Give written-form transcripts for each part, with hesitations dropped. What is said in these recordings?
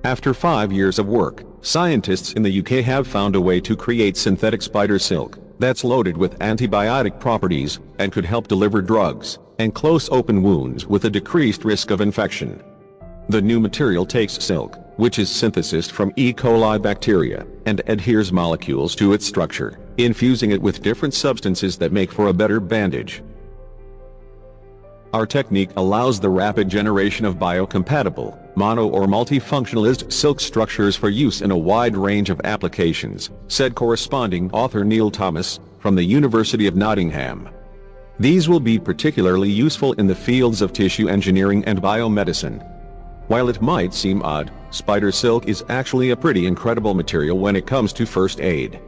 After 5 years of work, scientists in the UK have found a way to create synthetic spider silk that's loaded with antibiotic properties and could help deliver drugs and close open wounds with a decreased risk of infection. The new material takes silk, which is synthesized from E. coli bacteria, and adheres molecules to its structure, infusing it with different substances that make for a better bandage. Our technique allows the rapid generation of biocompatible, mono or multifunctionalist silk structures for use in a wide range of applications, said corresponding author Neil Thomas, from the University of Nottingham. These will be particularly useful in the fields of tissue engineering and biomedicine. While it might seem odd, spider silk is actually a pretty incredible material when it comes to first aid.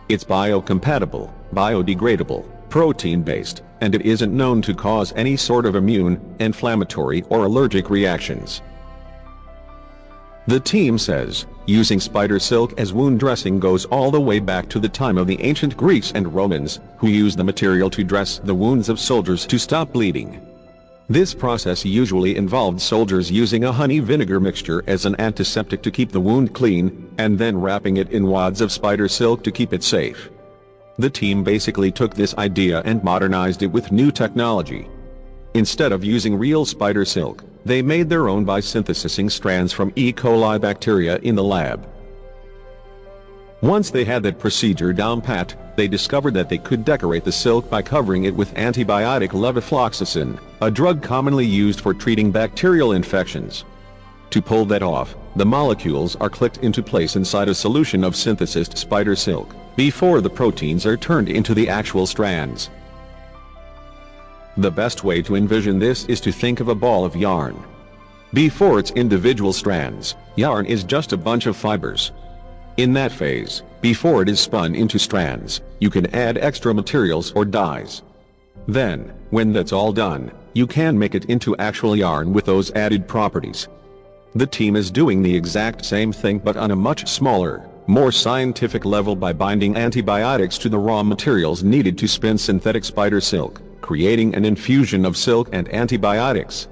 It's biocompatible, biodegradable, protein-based, and it isn't known to cause any sort of immune, inflammatory or allergic reactions. The team says, using spider silk as wound dressing goes all the way back to the time of the ancient Greeks and Romans, who used the material to dress the wounds of soldiers to stop bleeding. This process usually involved soldiers using a honey vinegar mixture as an antiseptic to keep the wound clean, and then wrapping it in wads of spider silk to keep it safe. The team basically took this idea and modernized it with new technology. Instead of using real spider silk, they made their own by synthesizing strands from E. coli bacteria in the lab. Once they had that procedure down pat, they discovered that they could decorate the silk by covering it with antibiotic levofloxacin, a drug commonly used for treating bacterial infections. To pull that off, the molecules are clicked into place inside a solution of synthesized spider silk, before the proteins are turned into the actual strands. The best way to envision this is to think of a ball of yarn. Before its individual strands, yarn is just a bunch of fibers. In that phase, before it is spun into strands, you can add extra materials or dyes. Then, when that's all done, you can make it into actual yarn with those added properties. The team is doing the exact same thing but on a much smaller, more scientific level by binding antibiotics to the raw materials needed to spin synthetic spider silk, creating an infusion of silk and antibiotics.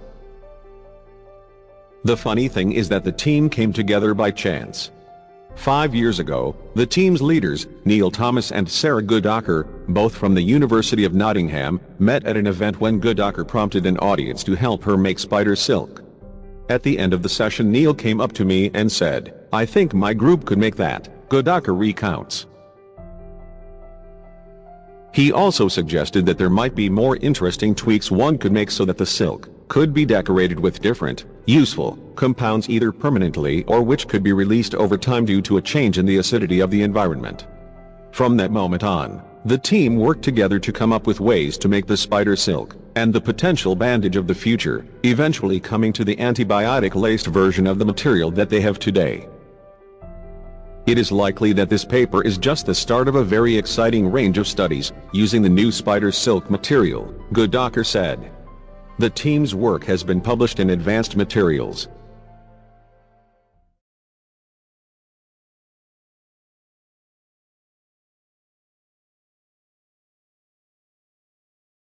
The funny thing is that the team came together by chance. 5 years ago, the team's leaders, Neil Thomas and Sarah Goodacher, both from the University of Nottingham, met at an event when Goodacher prompted an audience to help her make spider silk. At the end of the session, Neil came up to me and said, "I think my group could make that," Goodacher recounts. He also suggested that there might be more interesting tweaks one could make so that the silk could be decorated with different, useful, compounds either permanently or which could be released over time due to a change in the acidity of the environment. From that moment on, the team worked together to come up with ways to make the spider silk, and the potential bandage of the future, eventually coming to the antibiotic-laced version of the material that they have today. It is likely that this paper is just the start of a very exciting range of studies using the new spider silk material, Goodacher said. The team's work has been published in Advanced Materials,